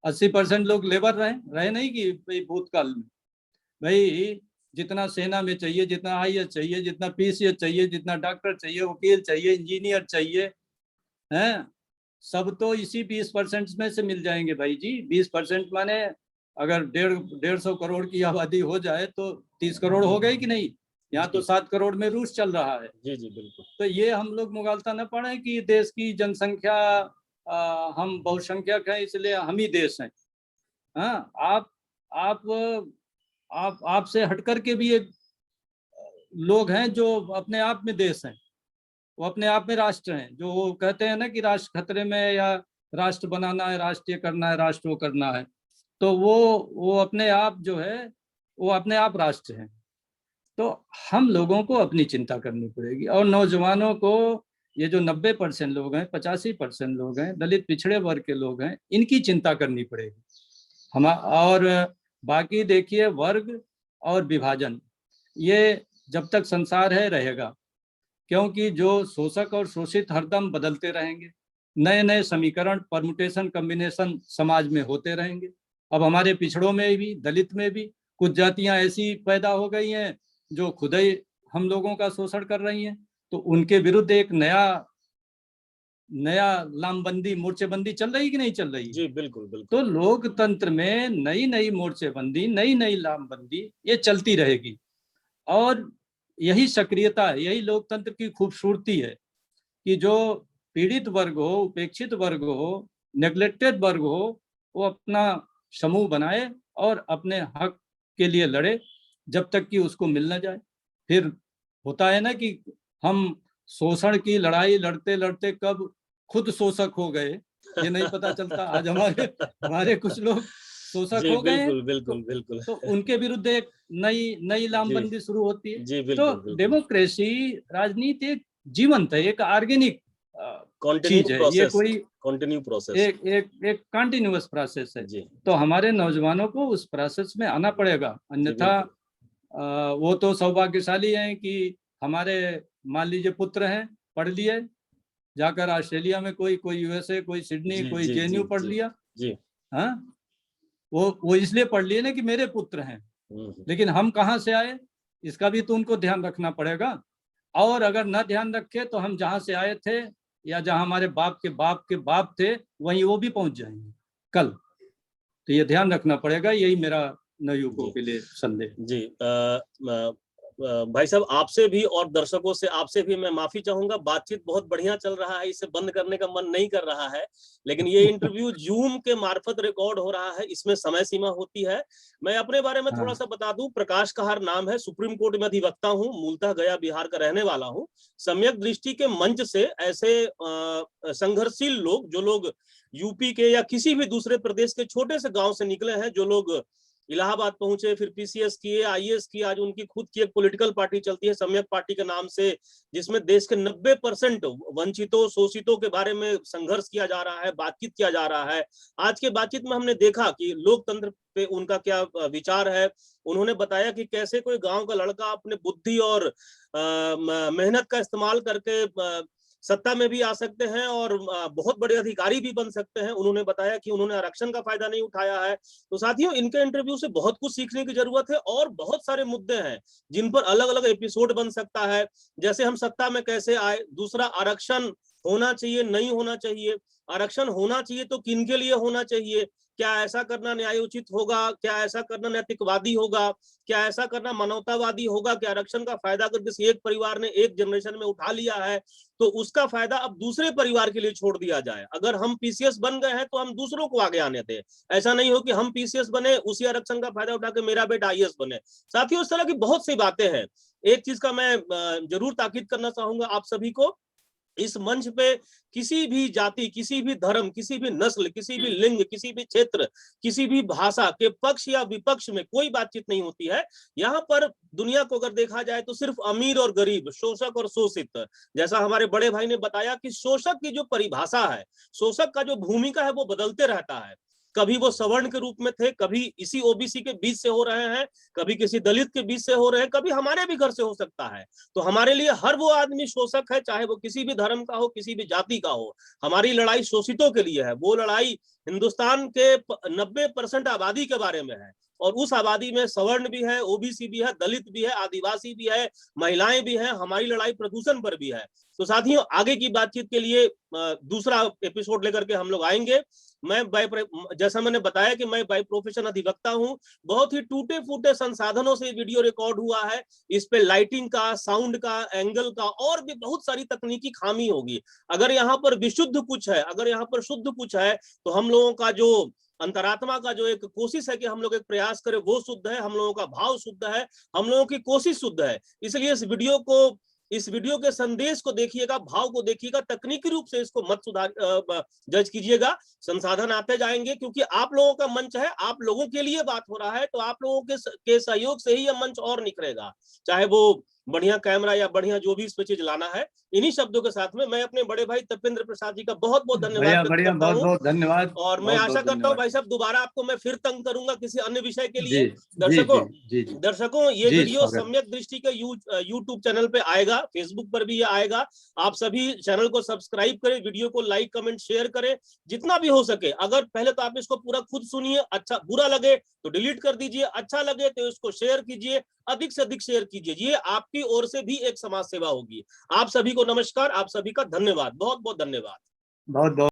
Speaker 2: 80% लोग लेबर रहे नहीं कि भाई भूतकाल में। भाई जितना सेना में चाहिए, जितना IAS चाहिए, जितना PCS चाहिए, जितना डॉक्टर चाहिए, वकील चाहिए, इंजीनियर चाहिए, हैं, सब तो इसी 20% में से मिल जाएंगे भाई जी। 20% माने अगर 150 करोड़ की आबादी हो जाए तो 30 करोड़ हो गए कि नहीं? यहाँ तो 7 करोड़ में रूस चल रहा है।
Speaker 1: जी जी बिल्कुल।
Speaker 2: तो ये हम लोग मुगालता न पड़े कि देश की जनसंख्या, हम बहुसंख्यक हैं इसलिए हम ही देश हैं। हाँ, आपसे हटकर के भी एक लोग हैं जो अपने आप में देश हैं, वो अपने आप में राष्ट्र हैं। जो वो कहते हैं ना कि राष्ट्र खतरे में, या राष्ट्र बनाना है, राष्ट्रीय करना है, राष्ट्र वो करना है, तो वो अपने आप जो है वो अपने आप राष्ट्र हैं। तो हम लोगों को अपनी चिंता करनी पड़ेगी, और नौजवानों को, ये जो 90% लोग हैं, 85% लोग हैं, दलित पिछड़े वर्ग के लोग हैं, इनकी चिंता करनी पड़ेगी हम। और बाकी देखिए वर्ग और विभाजन, ये जब तक संसार है रहेगा, क्योंकि जो शोषक और शोषित हरदम बदलते रहेंगे, नए नए समीकरण, परमुटेशन, कॉम्बिनेशन समाज में होते रहेंगे। अब हमारे पिछड़ों में भी, दलित में भी कुछ जातियां ऐसी पैदा हो गई हैं जो खुद ही हम लोगों का शोषण कर रही हैं, तो उनके विरुद्ध एक नया लामबंदी, मोर्चेबंदी चल रही कि नहीं चल रही?
Speaker 1: जी बिल्कुल बिल्कुल।
Speaker 2: तो लोकतंत्र में नई नई मोर्चेबंदी, नई नई लामबंदी ये चलती रहेगी, और यही सक्रियता है, यही लोकतंत्र की खूबसूरती है कि जो पीड़ित वर्ग हो, उपेक्षित वर्ग हो, नेग्लेक्टेड वर्ग हो, वो अपना समूह बनाए और अपने हक के लिए लड़े जब तक कि उसको मिल न जाए। फिर होता है ना कि हम शोषण की लड़ाई लड़ते लड़ते कब खुद शोषक हो गए ये नहीं पता चलता। आज हमारे कुछ लोग शोषक हो गए हैं,
Speaker 1: बिल्कुल बिल्कुल बिल्कुल।
Speaker 2: तो उनके विरुद्ध एक नई लामबंदी शुरू होती है।
Speaker 1: जी
Speaker 2: तो
Speaker 1: बिल्कुल बिल्कुल।
Speaker 2: डेमोक्रेसी, राजनीति एक जीवंत है, एक ऑर्गेनिक चीज है, ये कोई
Speaker 1: कंटिन्यू प्रोसेस,
Speaker 2: एक कंटिन्यूअस प्रोसेस है।
Speaker 1: जी।
Speaker 2: तो हमारे नौजवानों को उस प्रोसेस में आना पड़ेगा, अन्यथा वो तो सौभाग्यशाली हैं कि हमारे मान लीजिए पुत्र हैं, पढ़ लिए, जाकर ऑस्ट्रेलिया में कोई USA, कोई सिडनी, कोई JNU पढ़ लिया। हाँ, वो इसलिए पढ़ लिए ना कि मेरे पुत्र हैं, लेकिन हम कहाँ से आए इसका भी तो उनको ध्यान रखना पड़ेगा। और अगर न ध्यान रखे तो हम जहाँ से आए थे या जहाँ हमारे बाप के बाप के बाप थे वहीं वो भी पहुंच जाएंगे कल। तो ये ध्यान रखना पड़ेगा, यही मेरा नवयुवकों के लिए संदेश।
Speaker 1: जी भाई साहब आपसे भी और दर्शकों से आपसे भी मैं माफी चाहूंगा, बातचीत बहुत बढ़िया चल रहा है, इसे बंद करने का मन नहीं कर रहा है, लेकिन ये इंटरव्यू जूम के मार्फत रिकॉर्ड हो रहा है, इसमें समय सीमा होती है। मैं अपने बारे में थोड़ा सा बता दूं, प्रकाश कहार नाम है, सुप्रीम कोर्ट में अधिवक्ता हूं, मूलतः गया बिहार का रहने वाला हूं। सम्यक दृष्टि के मंच से ऐसे संघर्षशील लोग, जो लोग यूपी के या किसी भी दूसरे प्रदेश के छोटे से गांव से निकले हैं, जो लोग इलाहाबाद पहुंचे, फिर पीसीएस किए, आईएएस किए, आज उनकी खुद की एक पॉलिटिकल पार्टी चलती है सम्यक पार्टी के नाम से, जिसमें देश के 90% वंचितों शोषितों के बारे में संघर्ष किया जा रहा है, बातचीत किया जा रहा है। आज के बातचीत में हमने देखा कि लोकतंत्र पे उनका क्या विचार है। उन्होंने बताया कि कैसे कोई गांव का लड़का अपने बुद्धि और मेहनत का इस्तेमाल करके सत्ता में भी आ सकते हैं और बहुत बड़े अधिकारी भी बन सकते हैं। उन्होंने बताया कि उन्होंने आरक्षण का फायदा नहीं उठाया है। तो साथियों, इनके इंटरव्यू से बहुत कुछ सीखने की जरूरत है और बहुत सारे मुद्दे हैं जिन पर अलग अलग एपिसोड बन सकता है। जैसे हम सत्ता में कैसे आए, दूसरा आरक्षण होना चाहिए नहीं होना चाहिए, आरक्षण होना चाहिए तो किन के लिए होना चाहिए, क्या ऐसा करना न्यायोचित होगा, क्या ऐसा करना नैतिकवादी होगा, क्या ऐसा करना मानवतावादी होगा कि आरक्षण का फायदा अगर किसी एक परिवार ने एक जनरेशन में उठा लिया है तो उसका फायदा अब दूसरे परिवार के लिए छोड़ दिया जाए। अगर हम पीसीएस बन गए हैं तो हम दूसरों को आगे आने दें, ऐसा नहीं हो कि हम पीसीएस बने, उसी आरक्षण का फायदा उठा के मेरा बेटा आईएएस बने। साथियों, इस तरह की बहुत सी बातें हैं। एक चीज का मैं जरूर ताकीद करना चाहूंगा आप सभी को, इस मंच पे किसी भी जाति, किसी भी धर्म, किसी भी नस्ल, किसी भी लिंग, किसी भी क्षेत्र, किसी भी भाषा के पक्ष या विपक्ष में कोई बातचीत नहीं होती है। यहाँ पर दुनिया को अगर देखा जाए तो सिर्फ अमीर और गरीब, शोषक और शोषित, जैसा हमारे बड़े भाई ने बताया कि शोषक की जो परिभाषा है, शोषक का जो भूमिका है वो बदलते रहता है। कभी वो सवर्ण के रूप में थे, कभी इसी ओबीसी के बीच से हो रहे हैं, कभी किसी दलित के बीच से हो रहे हैं, कभी हमारे भी घर से हो सकता है। तो हमारे लिए हर वो आदमी शोषक है, चाहे वो किसी भी धर्म का हो, किसी भी जाति का हो। हमारी लड़ाई शोषितों के लिए है, वो लड़ाई हिंदुस्तान के 90% आबादी के बारे में है, और उस आबादी में सवर्ण भी है, ओबीसी भी है, दलित भी है, आदिवासी भी है, महिलाएं भी हैं। हमारी लड़ाई प्रदूषण पर भी है। तो साथियों, आगे की बातचीत के लिए दूसरा एपिसोड लेकर के हम लोग आएंगे। मैं जैसा मैंने बताया कि मैं बाय प्रोफेशन अधिवक्ता हूं। बहुत ही टूटे फूटे संसाधनों से वीडियो रिकॉर्ड हुआ है। इस पे लाइटिंग का, साउंड का, एंगल का और भी बहुत सारी तकनीकी खामी होगी। अगर यहाँ पर विशुद्ध कुछ है, अगर यहाँ पर शुद्ध कुछ है, तो हम लोगों का जो अंतरात्मा का जो एक कोशिश है कि हम लोग एक प्रयास करें, वो शुद्ध है, हम लोगों का भाव शुद्ध है, हम लोगों की कोशिश शुद्ध है। इसलिए इस वीडियो के संदेश को देखिएगा, भाव को देखिएगा, तकनीकी रूप से इसको मत जज कीजिएगा। संसाधन आते जाएंगे, क्योंकि आप लोगों का मंच है, आप लोगों के लिए बात हो रहा है, तो आप लोगों के सहयोग से ही यह मंच और निखरेगा। चाहे वो बढ़िया कैमरा या बढ़िया जो भी इस पे चीज लाना है। इन्हीं शब्दों के साथ में मैं अपने बड़े भाई तपेंद्र प्रसाद जी का बहुत बहुत धन्यवाद व्यक्त करता हूं।
Speaker 2: बहुत धन्यवाद।
Speaker 1: और मैं आशा करता हूं भाई साहब, दोबारा आपको मैं फिर तंग करूंगा किसी अन्य विषय के लिए। दर्शकों, ये वीडियो सम्यक दृष्टि के यूट्यूब चैनल पे आएगा, फेसबुक पर भी ये आएगा। आप सभी चैनल को सब्सक्राइब करें, वीडियो को लाइक कमेंट शेयर करें जितना भी हो सके। अगर पहले तो आप इसको पूरा खुद सुनिए, अच्छा बुरा लगे तो डिलीट कर दीजिए, अच्छा लगे तो इसको शेयर कीजिए, अधिक से अधिक शेयर कीजिए। ये आपकी ओर से भी एक समाज सेवा होगी। आप सभी को नमस्कार, आप सभी का धन्यवाद, बहुत बहुत धन्यवाद।
Speaker 2: बहुत बहुत